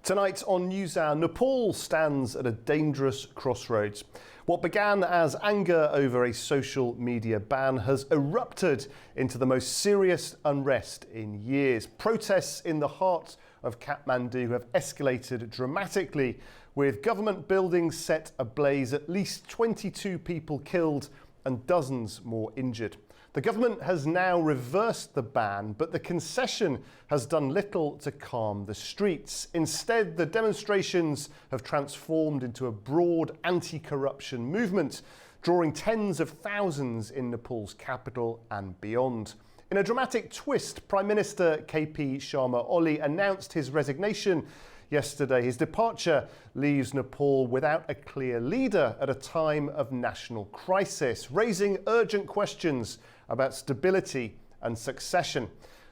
Tonight on Newshour, Nepal stands at a dangerous crossroads. What began as anger over a social media ban has erupted into the most serious unrest in years. Protests in the heart of Kathmandu have escalated dramatically, with government buildings set ablaze, at least 22 people killed and dozens more injured. The government has now reversed the ban, but the concession has done little to calm the streets. Instead, the demonstrations have transformed into a broad anti-corruption movement, drawing tens of thousands in Nepal's capital and beyond. In a dramatic twist, Prime Minister Sharma Oli announced his resignation yesterday. His departure leaves Nepal without a clear leader at a time of national crisis, raising urgent questions about stability and succession.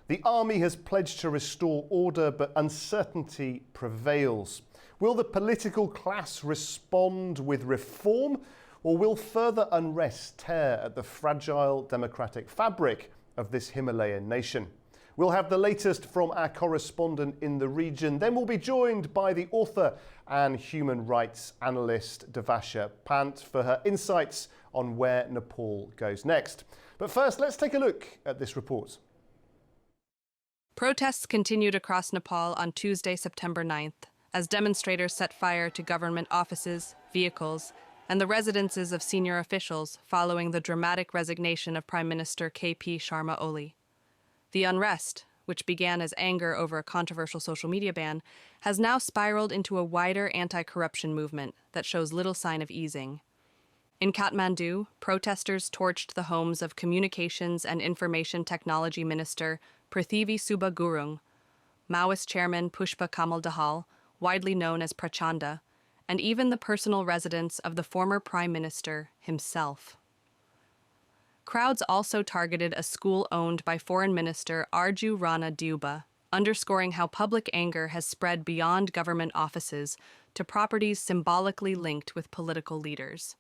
The army has pledged to restore order, but uncertainty prevails. Will the political class respond with reform, or will further unrest tear at the fragile democratic fabric of this Himalayan nation? We'll have the latest from our correspondent in the region. Then we'll be joined by the author and human rights analyst Devasha Pant for her insights on where Nepal goes next. But first, let's take a look at this report. Protests continued across Nepal on Tuesday, September 9th, as demonstrators set fire to government offices, vehicles, and the residences of senior officials following the dramatic resignation of Prime Minister Sharma Oli. The unrest, which began as anger over a controversial social media ban, has now spiraled into a wider anti-corruption movement that shows little sign of easing. In Kathmandu, protesters torched the homes of Communications and Information Technology Minister Prithivi Subba Gurung, Maoist chairman Pushpa Kamal Dahal, widely known as Prachanda, and even the personal residence of the former Prime Minister himself. Crowds also targeted a school owned by Foreign Minister Arju Rana Deuba, underscoring how public anger has spread beyond government offices to properties symbolically linked with political leaders.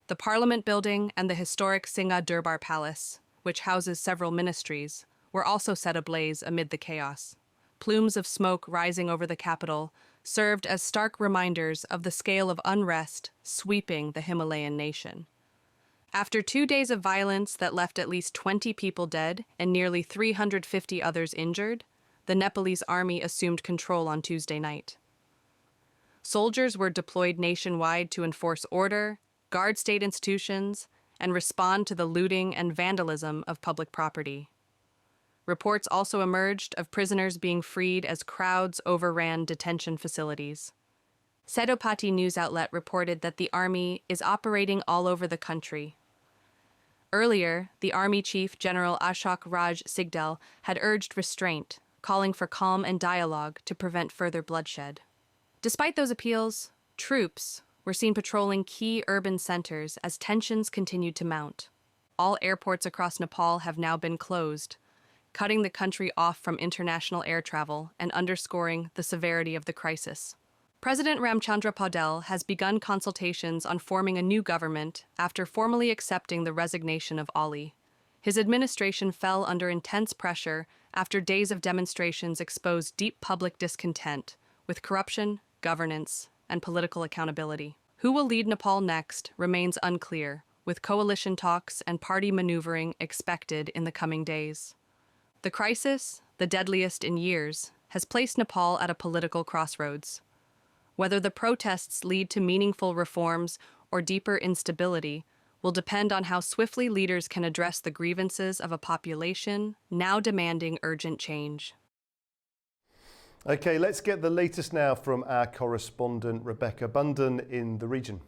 The Parliament building and the historic Singha Durbar Palace, which houses several ministries, were also set ablaze amid the chaos. Plumes of smoke rising over the capital served as stark reminders of the scale of unrest sweeping the Himalayan nation. After 2 days of violence that left at least 20 people dead and nearly 350 others injured, the Nepalese army assumed control on Tuesday night. Soldiers were deployed nationwide to enforce order, guard state institutions, and respond to the looting and vandalism of public property. Reports also emerged of prisoners being freed as crowds overran detention facilities. Sedopati news outlet reported that the army is operating all over the country. Earlier, the Army Chief General Ashok Raj Sigdel had urged restraint, calling for calm and dialogue to prevent further bloodshed. Despite those appeals, troops were seen patrolling key urban centers as tensions continued to mount. All airports across Nepal have now been closed, cutting the country off from international air travel and underscoring the severity of the crisis. President Ramchandra Paudel has begun consultations on forming a new government after formally accepting the resignation of Oli. His administration fell under intense pressure after days of demonstrations exposed deep public discontent with corruption, governance, and political accountability. Who will lead Nepal next remains unclear, with coalition talks and party maneuvering expected in the coming days. The crisis, the deadliest in years, has placed Nepal at a political crossroads. Whether the protests lead to meaningful reforms or deeper instability will depend on how swiftly leaders can address the grievances of a population now demanding urgent change. Okay, let's get the latest now from our correspondent Rebecca Bunden in the region.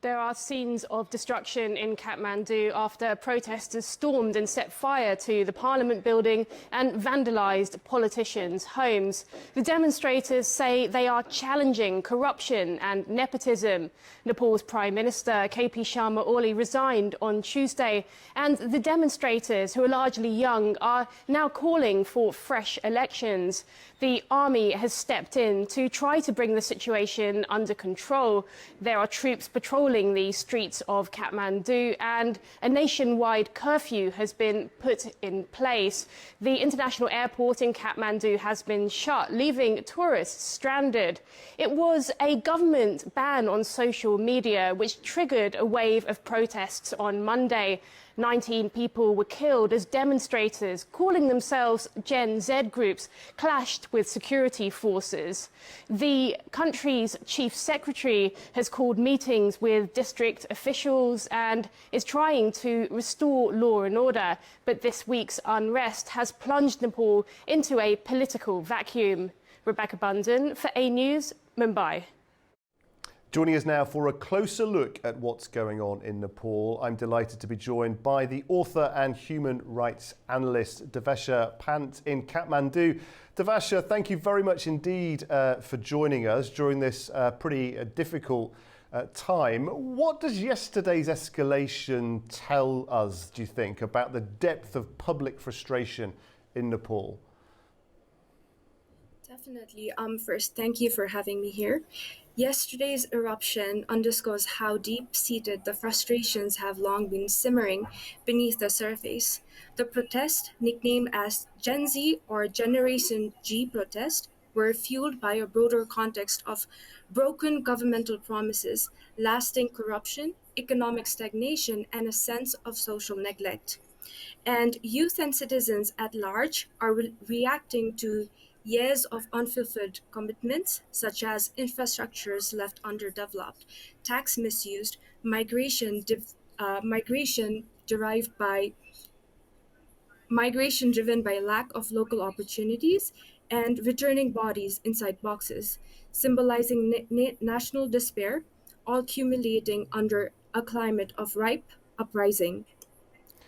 There are scenes of destruction in Kathmandu after protesters stormed and set fire to the Parliament building and vandalised politicians' homes. The demonstrators say they are challenging corruption and nepotism. Nepal's Prime Minister Sharma Oli resigned on Tuesday, and the demonstrators, who are largely young, are now calling for fresh elections. The army has stepped in to try to bring the situation under control. There are troops patrolling patrolling the streets of Kathmandu, and a nationwide curfew has been put in place. The international airport in Kathmandu has been shut, leaving tourists stranded. It was a government ban on social media which triggered a wave of protests on Monday. 19 people were killed as demonstrators, calling themselves Gen Z groups, clashed with security forces. The country's chief secretary has called meetings with district officials and is trying to restore law and order. But this week's unrest has plunged Nepal into a political vacuum. Rebecca Bundan for A News, Mumbai. Joining us now for a closer look at what's going on in Nepal, I'm delighted to be joined by the author and human rights analyst Devesha Pant in Kathmandu. Devesha, thank you very much indeed for joining us during this pretty difficult time. What does yesterday's escalation tell us, do you think, about the depth of public frustration in Nepal? Definitely. First, thank you for having me here. Yesterday's eruption underscores how deep-seated the frustrations have long been simmering beneath the surface. The protest, nicknamed as Gen Z or Generation G protest, were fueled by a broader context of broken governmental promises, lasting corruption, economic stagnation, and a sense of social neglect. And youth and citizens at large are reacting to years of unfulfilled commitments, such as infrastructures left underdeveloped, tax misused, migration driven by lack of local opportunities, and returning bodies inside boxes, symbolizing national despair, all accumulating under a climate of ripe uprising.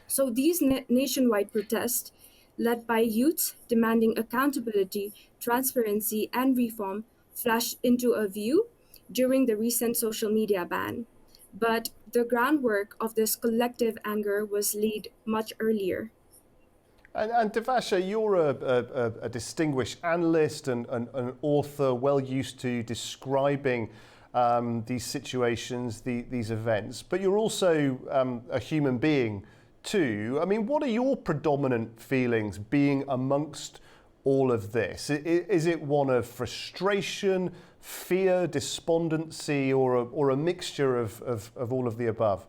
So these nationwide protests, led by youths demanding accountability, transparency, and reform, flashed into a view during the recent social media ban. But the groundwork of this collective anger was laid much earlier. And Devesha, you're a distinguished analyst and an author well used to describing these situations, these events, but you're also a human being too. I mean, what are your predominant feelings being amongst all of this? Is it one of frustration, fear, despondency, or a mixture of all of the above?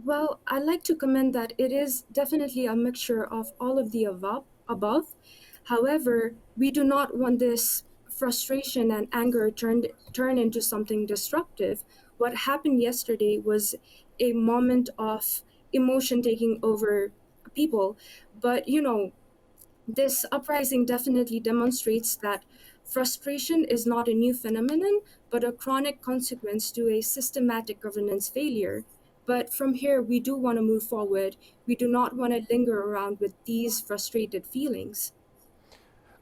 Well, I'd like to comment that it is definitely a mixture of all of the above. However, we do not want this frustration and anger turn into something destructive. What happened yesterday was a moment of emotion taking over people. But, this uprising definitely demonstrates that frustration is not a new phenomenon, but a chronic consequence to a systematic governance failure. But from here, we do want to move forward. We do not want to linger around with these frustrated feelings.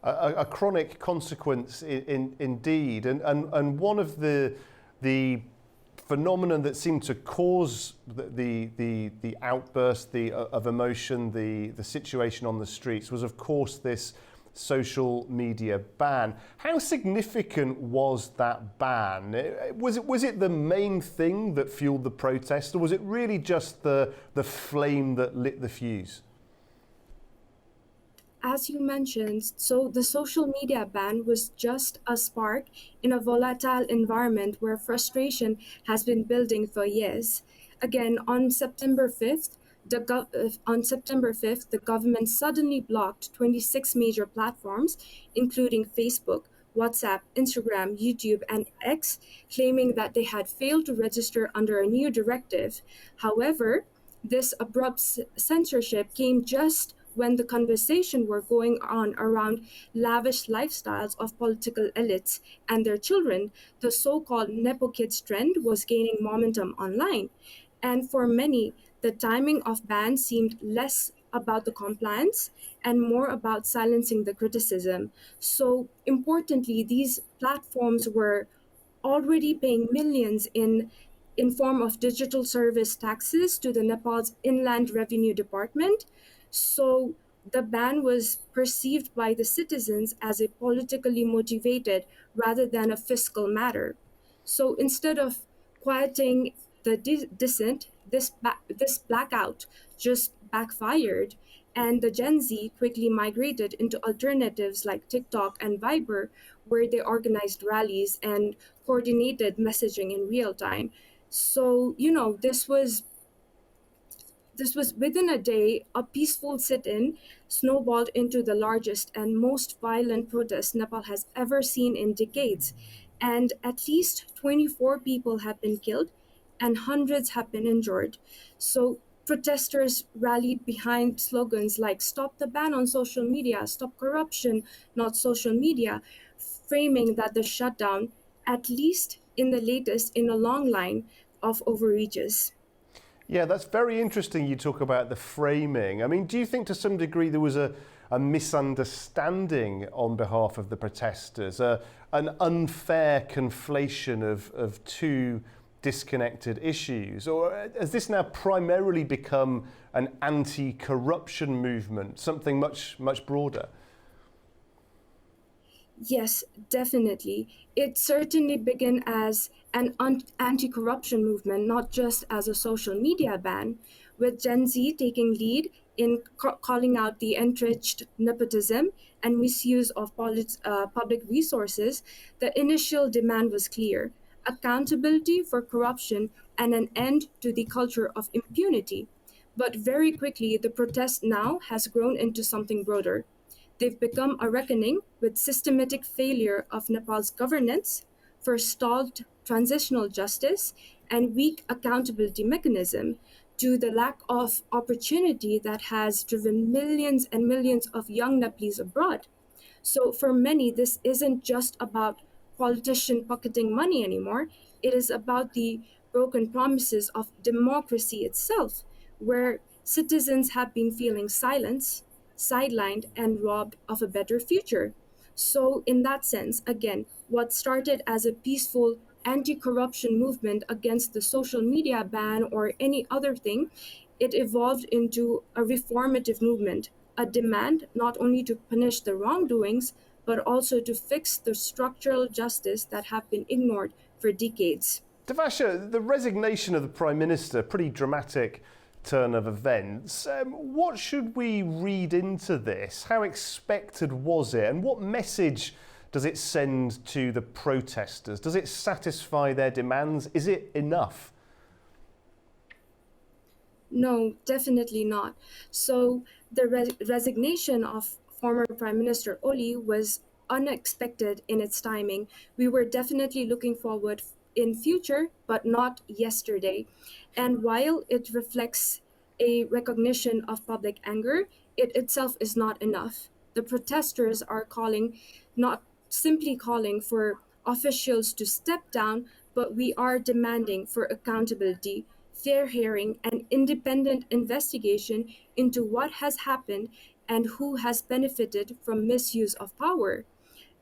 A chronic consequence indeed. And one of the phenomenon that seemed to cause the outburst of emotion, the situation on the streets, was of course this social media ban. How significant was that ban? Was it the main thing that fueled the protest, or was it really just the flame that lit the fuse? As you mentioned, so the social media ban was just a spark in a volatile environment where frustration has been building for years. Again, on September 5th, the government suddenly blocked 26 major platforms, including Facebook, WhatsApp, Instagram, YouTube, and X, claiming that they had failed to register under a new directive. However, this abrupt censorship came just when the conversation were going on around lavish lifestyles of political elites and their children. The so-called Nepo kids trend was gaining momentum online. And for many, the timing of ban seemed less about the compliance and more about silencing the criticism. So importantly, these platforms were already paying millions in form of digital service taxes to the Nepal's Inland Revenue Department. So the ban was perceived by the citizens as a politically motivated rather than a fiscal matter. So instead of quieting the dissent, this blackout just backfired, and the Gen Z quickly migrated into alternatives like TikTok and Viber, where they organized rallies and coordinated messaging in real time. So, this was within a day, a peaceful sit in snowballed into the largest and most violent protest Nepal has ever seen in decades. And at least 24 people have been killed and hundreds have been injured. So protesters rallied behind slogans like "Stop the ban on social media, stop corruption, not social media," framing that the shutdown, at least in the latest in a long line of overreaches. Yeah, that's very interesting you talk about the framing. I mean, do you think to some degree there was a misunderstanding on behalf of the protesters, an unfair conflation of two disconnected issues? Or has this now primarily become an anti-corruption movement, something much, much broader? Yes, definitely. It certainly began as an anti-corruption movement, not just as a social media ban, with Gen Z taking lead in calling out the entrenched nepotism and misuse of public resources. The initial demand was clear: accountability for corruption and an end to the culture of impunity. But very quickly, the protest now has grown into something broader. They've become a reckoning with systematic failure of Nepal's governance, for stalled transitional justice, and weak accountability mechanism, to the lack of opportunity that has driven millions and millions of young Nepalese abroad. So for many, this isn't just about politician pocketing money anymore. It is about the broken promises of democracy itself, where citizens have been feeling silenced, sidelined, and robbed of a better future. So in that sense, again, what started as a peaceful anti-corruption movement against the social media ban or any other thing, it evolved into a reformative movement, a demand not only to punish the wrongdoings, but also to fix the structural justice that have been ignored for decades. Devasha, the resignation of the Prime Minister, pretty dramatic turn of events. What should we read into this? How expected was it? And what message does it send to the protesters? Does it satisfy their demands? Is it enough? No, definitely not. So the resignation of former Prime Minister Oli was unexpected in its timing. We were definitely looking forward in future, but not yesterday. And while it reflects a recognition of public anger, it itself is not enough. The protesters are not simply calling for officials to step down, but we are demanding for accountability, fair hearing, and independent investigation into what has happened and who has benefited from misuse of power.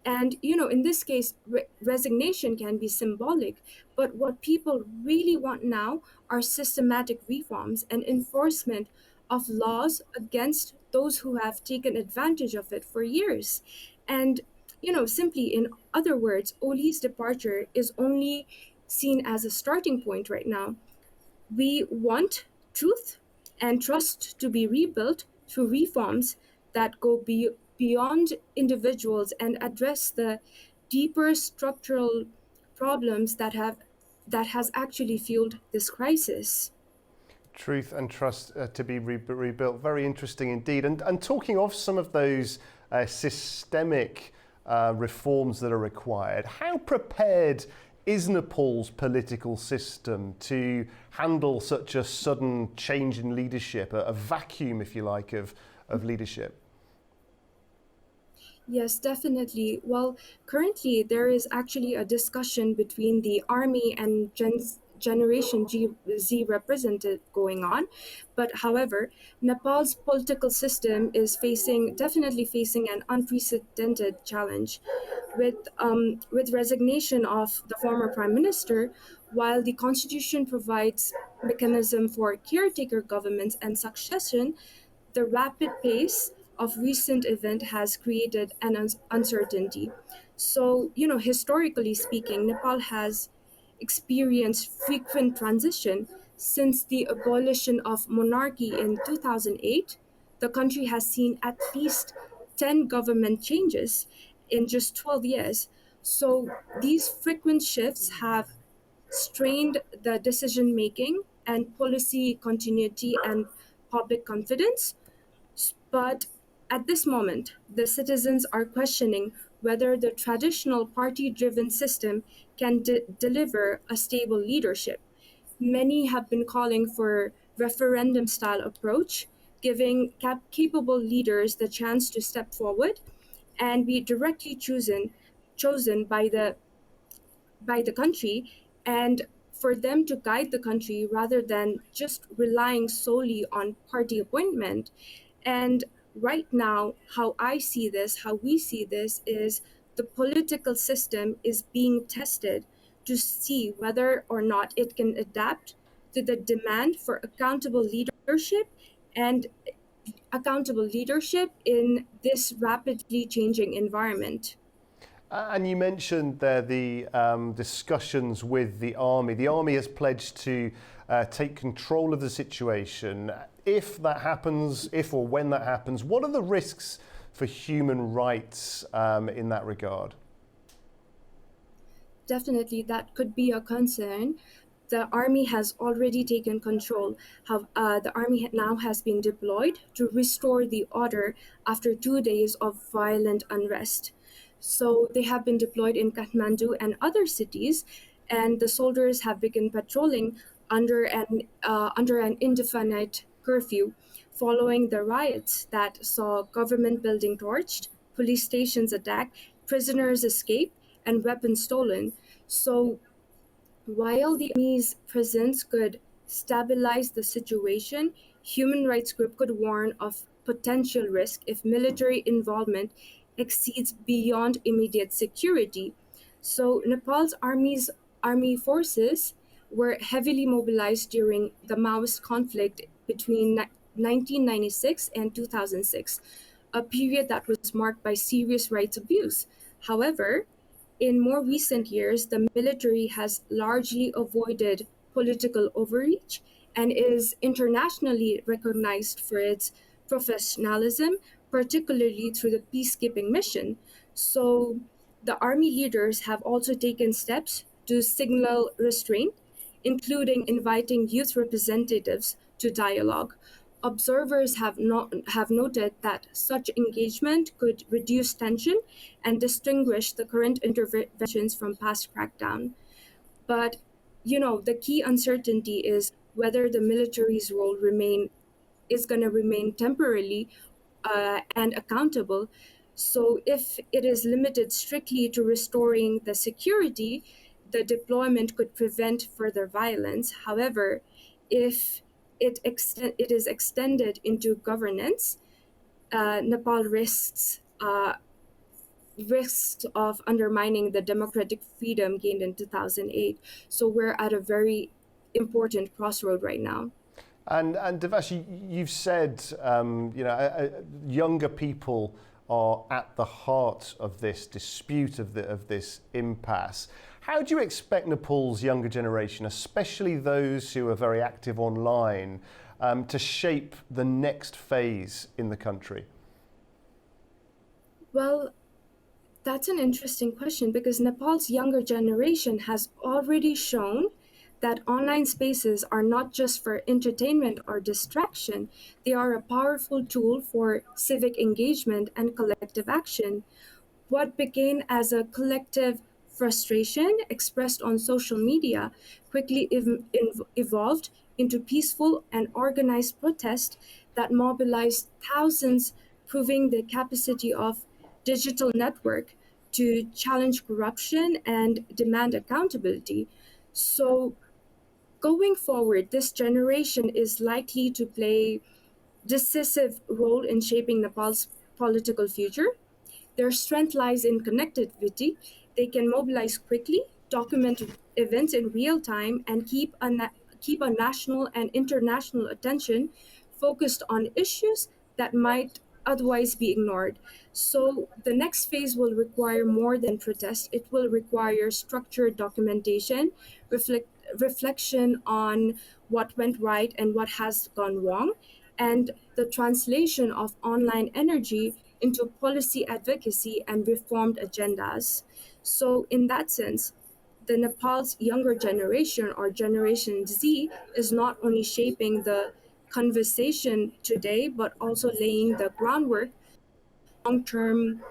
And, in this case, resignation can be symbolic, but what people really want now are systematic reforms and enforcement of laws against those who have taken advantage of it for years. And, simply in other words, Oli's departure is only seen as a starting point right now. We want truth and trust to be rebuilt through reforms that go beyond individuals and address the deeper structural problems that has actually fueled this crisis. Truth and trust to be rebuilt. Very interesting indeed. And talking of some of those systemic reforms that are required, how prepared is Nepal's political system to handle such a sudden change in leadership, a vacuum, if you like, of leadership? Yes, definitely. Well, currently there is actually a discussion between the army and Generation Z representative going on. But however, Nepal's political system is definitely facing an unprecedented challenge. With resignation of the former prime minister, while the constitution provides mechanism for caretaker governments and succession, the rapid pace of recent event has created an uncertainty. So, historically speaking, Nepal has experienced frequent transition. Since the abolition of monarchy in 2008, the country has seen at least 10 government changes in just 12 years. So these frequent shifts have strained the decision making and policy continuity and public confidence. But at this moment, the citizens are questioning whether the traditional party driven system can deliver a stable leadership. Many have been calling for referendum style approach, giving capable leaders the chance to step forward and be directly chosen by the country, and for them to guide the country rather than just relying solely on party appointment. And right now, how we see this is the political system is being tested to see whether or not it can adapt to the demand for and accountable leadership in this rapidly changing environment. And you mentioned there the discussions with the army. The army has pledged to take control of the situation. If that happens, if or when that happens, what are the risks for human rights in that regard? Definitely, that could be a concern. The army has already taken control. The army now has been deployed to restore the order after 2 days of violent unrest. So they have been deployed in Kathmandu and other cities, and the soldiers have begun patrolling under an indefinite curfew, following the riots that saw government building torched, police stations attacked, prisoners escaped, and weapons stolen. So while the army's presence could stabilize the situation, human rights groups could warn of potential risk if military involvement exceeds beyond immediate security. So Nepal's army forces were heavily mobilized during the Maoist conflict between 1996 and 2006, a period that was marked by serious rights abuse. However, in more recent years, the military has largely avoided political overreach and is internationally recognized for its professionalism, particularly through the peacekeeping mission. So the army leaders have also taken steps to signal restraint, including inviting youth representatives to dialogue. Observers have noted that such engagement could reduce tension and distinguish the current interventions from past crackdown. But the key uncertainty is whether the military's role is going to remain temporarily and accountable. So if it is limited strictly to restoring the security, the deployment could prevent further violence. However, if it is extended into governance, Nepal risks of undermining the democratic freedom gained in 2008. So we're at a very important crossroad right now. And Devesh, you've said younger people are at the heart of this dispute, of this impasse. How do you expect Nepal's younger generation, especially those who are very active online, to shape the next phase in the country? Well, that's an interesting question because Nepal's younger generation has already shown that online spaces are not just for entertainment or distraction. They are a powerful tool for civic engagement and collective action. What began as a collective frustration expressed on social media quickly evolved into peaceful and organized protest that mobilized thousands, proving the capacity of digital network to challenge corruption and demand accountability. So going forward, this generation is likely to play decisive role in shaping Nepal's political future. Their strength lies in connectivity. They can mobilize quickly, document events in real time, and keep a national and international attention focused on issues that might otherwise be ignored. So the next phase will require more than protest. It will require structured documentation, reflection on what went right and what has gone wrong, and the translation of online energy into policy advocacy and reformed agendas. So in that sense, the Nepal's younger generation, or Generation Z, is not only shaping the conversation today, but also laying the groundwork long-term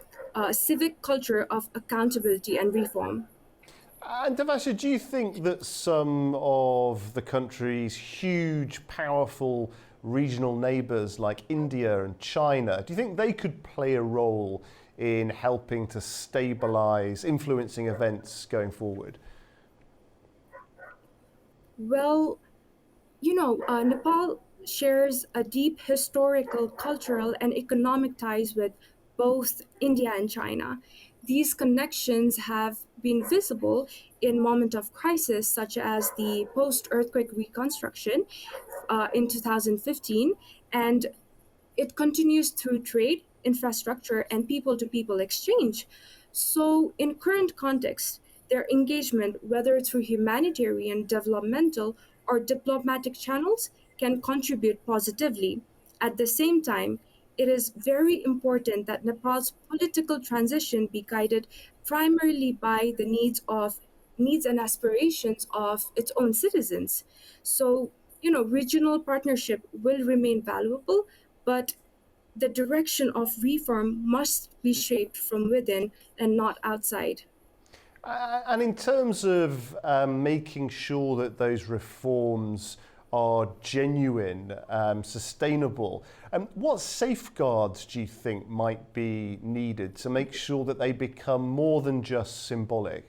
civic culture of accountability and reform. And Devasha, do you think that some of the country's huge, powerful regional neighbours like India and China, do you think they could play a role in helping to stabilise, influencing events going forward? Well, Nepal shares a deep historical, cultural, and economic ties with both India and China. These connections have been visible in moments of crisis, such as the post-earthquake reconstruction in 2015, and it continues through trade, infrastructure, and people-to-people exchange. So, in current context, their engagement, whether through humanitarian, developmental, or diplomatic channels, can contribute positively. At the same time, it is very important that Nepal's political transition be guided primarily by the needs and aspirations of its own citizens. So, regional partnership will remain valuable, but the direction of reform must be shaped from within and not outside. And in terms of making sure that those reforms are genuine, sustainable, what safeguards do you think might be needed to make sure that they become more than just symbolic?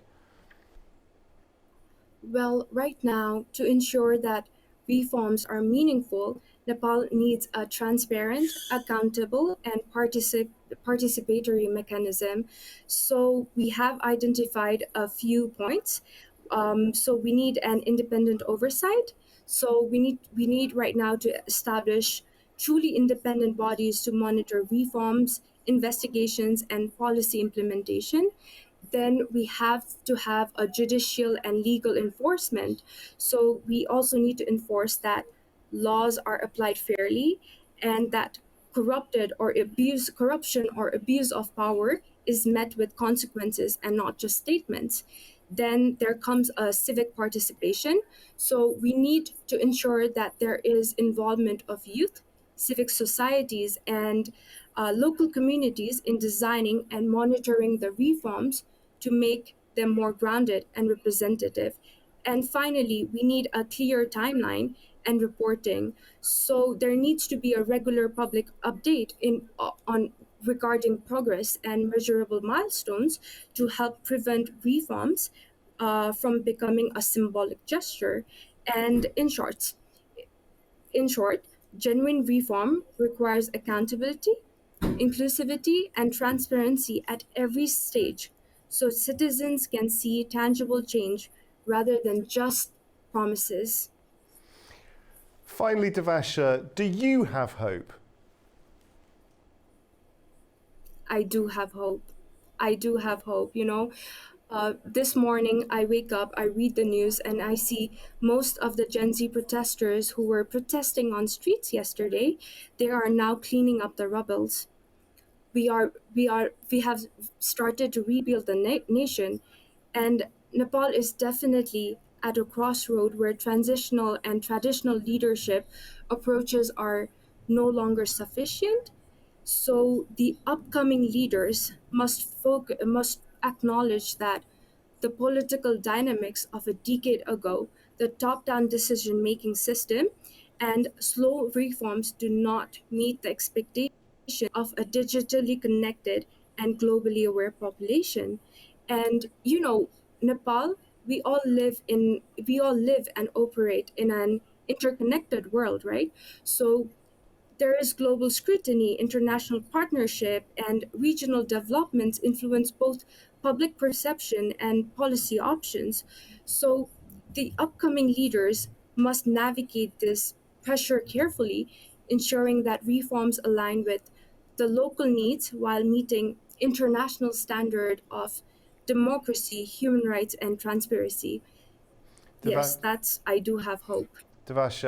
Well, right now, to ensure that reforms are meaningful, Nepal needs a transparent, accountable, and participatory mechanism. So we have identified a few points. So we need an independent oversight. So we need right now to establish truly independent bodies to monitor reforms, investigations, and policy implementation. Then we have to have a judicial and legal enforcement. So we also need to enforce that laws are applied fairly, and that corruption or abuse of power is met with consequences and not just statements. Then there comes a civic participation. So we need to ensure that there is involvement of youth, civic societies, and local communities in designing and monitoring the reforms to make them more grounded and representative. And finally, we need a clear timeline and reporting. So there needs to be a regular public update on regarding progress and measurable milestones to help prevent reforms from becoming a symbolic gesture. And in short, genuine reform requires accountability, inclusivity, and transparency at every stage, so citizens can see tangible change rather than just promises. Finally, Devasha, do you have hope? I do have hope. I do have hope. This morning I wake up, I read the news, and I see most of the Gen Z protesters who were protesting on streets yesterday, they are now cleaning up the rubbles. We have started to rebuild the nation, and Nepal is definitely at a crossroad where transitional and traditional leadership approaches are no longer sufficient. So the upcoming leaders must acknowledge that the political dynamics of a decade ago, the top-down decision-making system, and slow reforms do not meet the expectation of a digitally connected and globally aware population. And Nepal, we all live and operate in an interconnected world, right? So there is global scrutiny, international partnership, and regional developments influence both public perception and policy options. So the upcoming leaders must navigate this pressure carefully, ensuring that reforms align with the local needs while meeting international standard of democracy, human rights, and transparency. Yes, I do have hope. Devash,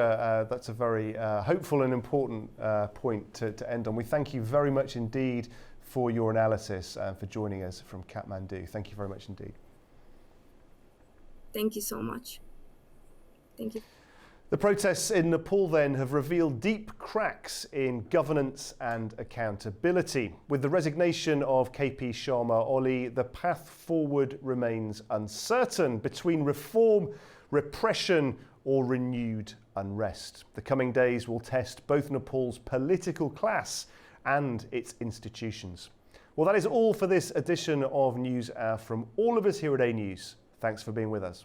that's a very hopeful and important point to end on. We thank you very much indeed for your analysis and for joining us from Kathmandu. Thank you very much indeed. Thank you so much. Thank you. The protests in Nepal then have revealed deep cracks in governance and accountability. With the resignation of KP Sharma Oli, the path forward remains uncertain between reform, repression or renewed unrest. The coming days will test both Nepal's political class and its institutions. Well, that is all for this edition of News Hour from all of us here at A News. Thanks for being with us.